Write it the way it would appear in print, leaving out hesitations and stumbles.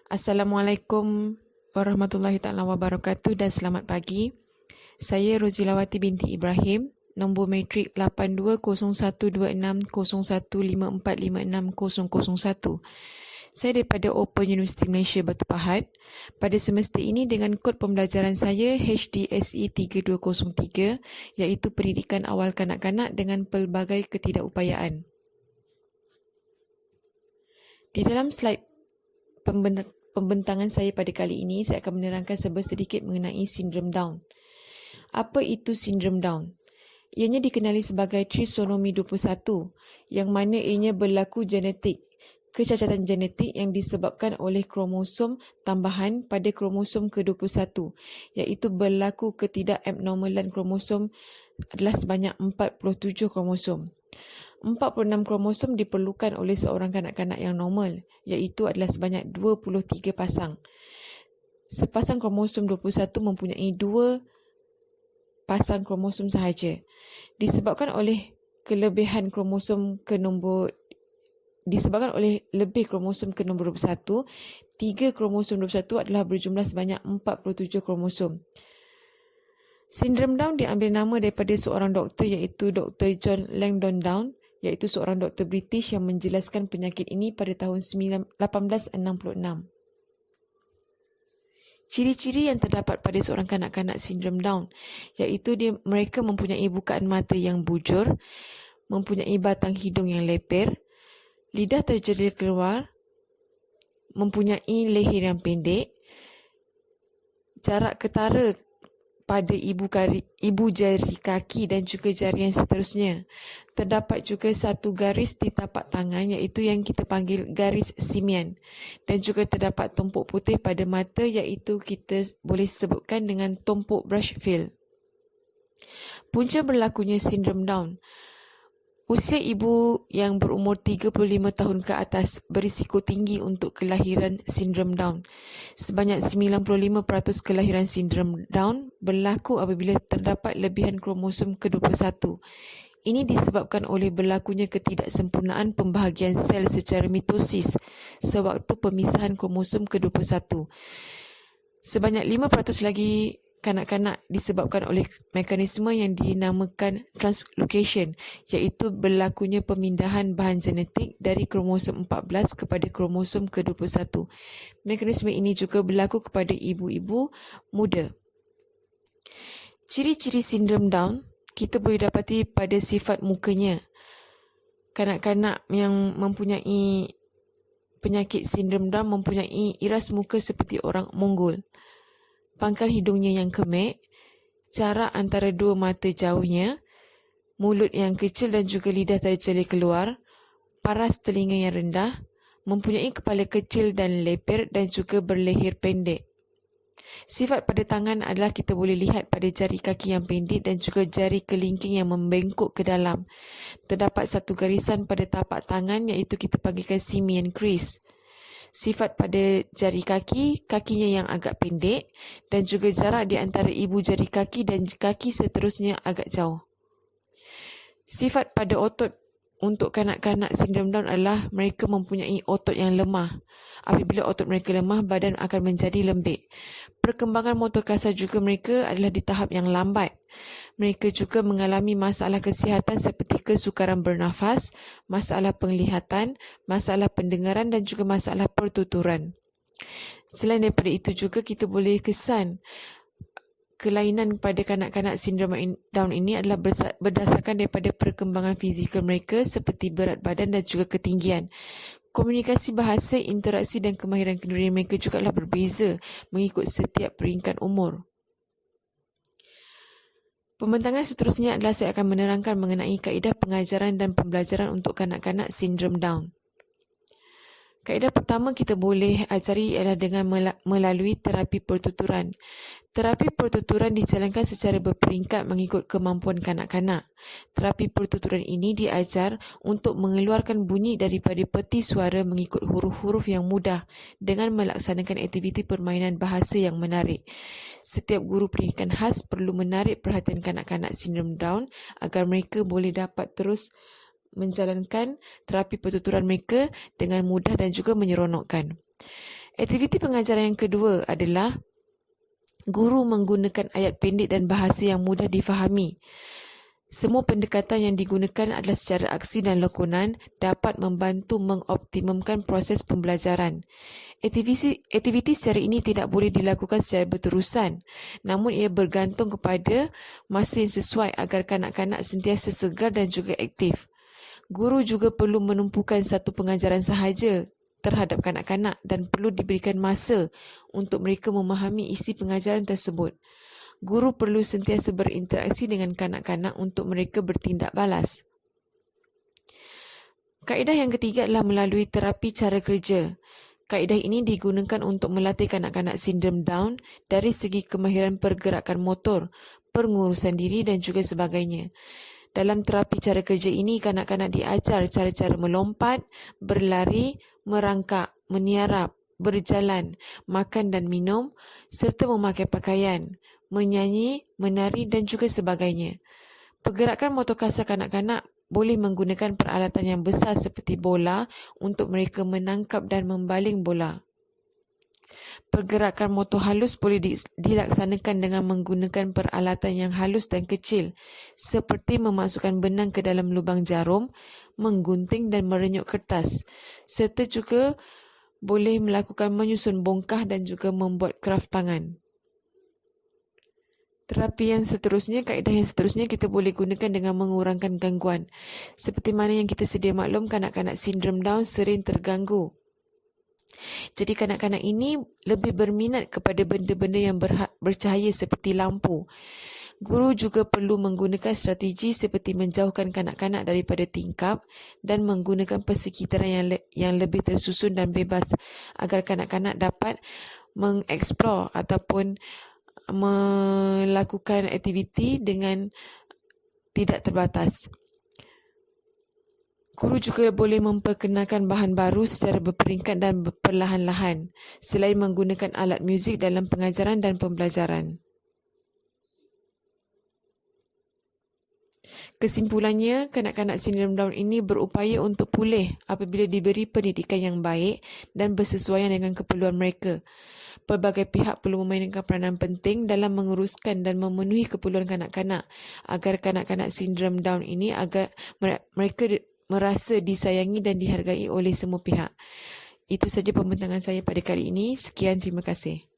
Assalamualaikum warahmatullahi taala wabarakatuh dan selamat pagi. Saya Rozilawati binti Ibrahim, nombor matrik 8201260154560001. Saya daripada Open University Malaysia Batu Pahat. Pada semester ini dengan kod pembelajaran saya HDSE 3203 iaitu pendidikan awal kanak-kanak dengan pelbagai ketidakupayaan. Di dalam slide pembentangan saya pada kali ini, saya akan menerangkan sedikit mengenai sindrom Down. Apa itu sindrom Down? Ianya dikenali sebagai trisonomi 21, yang mana ianya berlaku genetik, kecacatan genetik yang disebabkan oleh kromosom tambahan pada kromosom ke-21, iaitu berlaku ketidakabnormalan kromosom adalah sebanyak 47 kromosom. 46 kromosom diperlukan oleh seorang kanak-kanak yang normal, iaitu adalah sebanyak 23 pasang. Sepasang kromosom 21 mempunyai 2 pasang kromosom sahaja. Disebabkan oleh lebih kromosom ke nombor 21, 3 kromosom 21 adalah berjumlah sebanyak 47 kromosom. Sindrom Down diambil nama daripada seorang doktor iaitu Dr. John Langdon Down, iaitu seorang doktor British yang menjelaskan penyakit ini pada tahun 1866. Ciri-ciri yang terdapat pada seorang kanak-kanak sindrom Down iaitu mereka mempunyai bukaan mata yang bujur, mempunyai batang hidung yang leper, lidah terjerit keluar, mempunyai leher yang pendek, jarak ketara pada ibu jari kaki dan juga jari yang seterusnya. Terdapat juga satu garis di tapak tangan iaitu yang kita panggil garis simian, dan juga terdapat tumpuk putih pada mata iaitu kita boleh sebutkan dengan tumpuk Brushfield. Punca berlakunya sindrom Down. Usia ibu yang berumur 35 tahun ke atas berisiko tinggi untuk kelahiran sindrom Down. Sebanyak 95% kelahiran sindrom Down berlaku apabila terdapat lebihan kromosom ke-21. Ini disebabkan oleh berlakunya ketidaksempurnaan pembahagian sel secara mitosis sewaktu pemisahan kromosom ke-21. Sebanyak 5% lagi kanak-kanak disebabkan oleh mekanisme yang dinamakan translocation, iaitu berlakunya pemindahan bahan genetik dari kromosom 14 kepada kromosom ke-21. Mekanisme ini juga berlaku kepada ibu-ibu muda. Ciri-ciri sindrom Down kita boleh dapati pada sifat mukanya. Kanak-kanak yang mempunyai penyakit sindrom Down mempunyai iras muka seperti orang Mongol. Pangkal hidungnya yang kemek, jarak antara dua mata jauhnya, mulut yang kecil dan juga lidah terjelir keluar, paras telinga yang rendah, mempunyai kepala kecil dan leper dan juga berleher pendek. Sifat pada tangan adalah kita boleh lihat pada jari kaki yang pendek dan juga jari kelingking yang membengkok ke dalam. Terdapat satu garisan pada tapak tangan iaitu kita panggilkan simian crease. Sifat pada jari kaki, kakinya yang agak pendek dan juga jarak di antara ibu jari kaki dan kaki seterusnya agak jauh. Sifat pada otot untuk kanak-kanak sindrom Down adalah mereka mempunyai otot yang lemah. Apabila otot mereka lemah, badan akan menjadi lembek. Perkembangan motor kasar juga mereka adalah di tahap yang lambat. Mereka juga mengalami masalah kesihatan seperti kesukaran bernafas, masalah penglihatan, masalah pendengaran dan juga masalah pertuturan. Selain daripada itu juga kita boleh kesan kelainan pada kanak-kanak sindrom Down ini adalah berdasarkan daripada perkembangan fizikal mereka seperti berat badan dan juga ketinggian. Komunikasi bahasa, interaksi dan kemahiran kenduri mereka juga adalah berbeza mengikut setiap peringkat umur. Pembentangan seterusnya adalah saya akan menerangkan mengenai kaedah pengajaran dan pembelajaran untuk kanak-kanak sindrom Down. Kaedah pertama kita boleh ajari ialah dengan melalui terapi pertuturan. Terapi pertuturan dijalankan secara berperingkat mengikut kemampuan kanak-kanak. Terapi pertuturan ini diajar untuk mengeluarkan bunyi daripada peti suara mengikut huruf-huruf yang mudah dengan melaksanakan aktiviti permainan bahasa yang menarik. Setiap guru pendidikan khas perlu menarik perhatian kanak-kanak sindrom Down agar mereka boleh dapat terus menjalankan terapi pertuturan mereka dengan mudah dan juga menyeronokkan. Aktiviti pengajaran yang kedua adalah guru menggunakan ayat pendek dan bahasa yang mudah difahami. Semua pendekatan yang digunakan adalah secara aksi dan lakonan dapat membantu mengoptimumkan proses pembelajaran. Aktiviti secara ini tidak boleh dilakukan secara berterusan, namun ia bergantung kepada masa yang sesuai agar kanak-kanak sentiasa segar dan juga aktif. Guru juga perlu menumpukan satu pengajaran sahaja terhadap kanak-kanak dan perlu diberikan masa untuk mereka memahami isi pengajaran tersebut. Guru perlu sentiasa berinteraksi dengan kanak-kanak untuk mereka bertindak balas. Kaedah yang ketiga adalah melalui terapi cara kerja. Kaedah ini digunakan untuk melatih kanak-kanak sindrom Down dari segi kemahiran pergerakan motor, pengurusan diri dan juga sebagainya. Dalam terapi cara kerja ini, kanak-kanak diajar cara-cara melompat, berlari, merangkak, meniarap, berjalan, makan dan minum, serta memakai pakaian, menyanyi, menari dan juga sebagainya. Pergerakan motor kasar kanak-kanak boleh menggunakan peralatan yang besar seperti bola untuk mereka menangkap dan membaling bola. Pergerakan motor halus boleh dilaksanakan dengan menggunakan peralatan yang halus dan kecil seperti memasukkan benang ke dalam lubang jarum, menggunting dan merenyuk kertas, serta juga boleh melakukan menyusun bongkah dan juga membuat kraft tangan. Terapi yang seterusnya, kaedah yang seterusnya kita boleh gunakan dengan mengurangkan gangguan. Seperti mana yang kita sedia maklum, kanak-kanak sindrom Down sering terganggu. Jadi kanak-kanak ini lebih berminat kepada benda-benda yang bercahaya seperti lampu. Guru juga perlu menggunakan strategi seperti menjauhkan kanak-kanak daripada tingkap dan menggunakan persekitaran yang lebih tersusun dan bebas agar kanak-kanak dapat mengeksplor ataupun melakukan aktiviti dengan tidak terbatas. Guru juga boleh memperkenalkan bahan baru secara berperingkat dan perlahan-lahan selain menggunakan alat muzik dalam pengajaran dan pembelajaran. Kesimpulannya, kanak-kanak sindrom Down ini berupaya untuk pulih apabila diberi pendidikan yang baik dan bersesuaian dengan keperluan mereka. Pelbagai pihak perlu memainkan peranan penting dalam menguruskan dan memenuhi keperluan kanak-kanak agar kanak-kanak sindrom Down ini agar mereka merasa disayangi dan dihargai oleh semua pihak. Itu saja pembentangan saya pada kali ini. Sekian, terima kasih.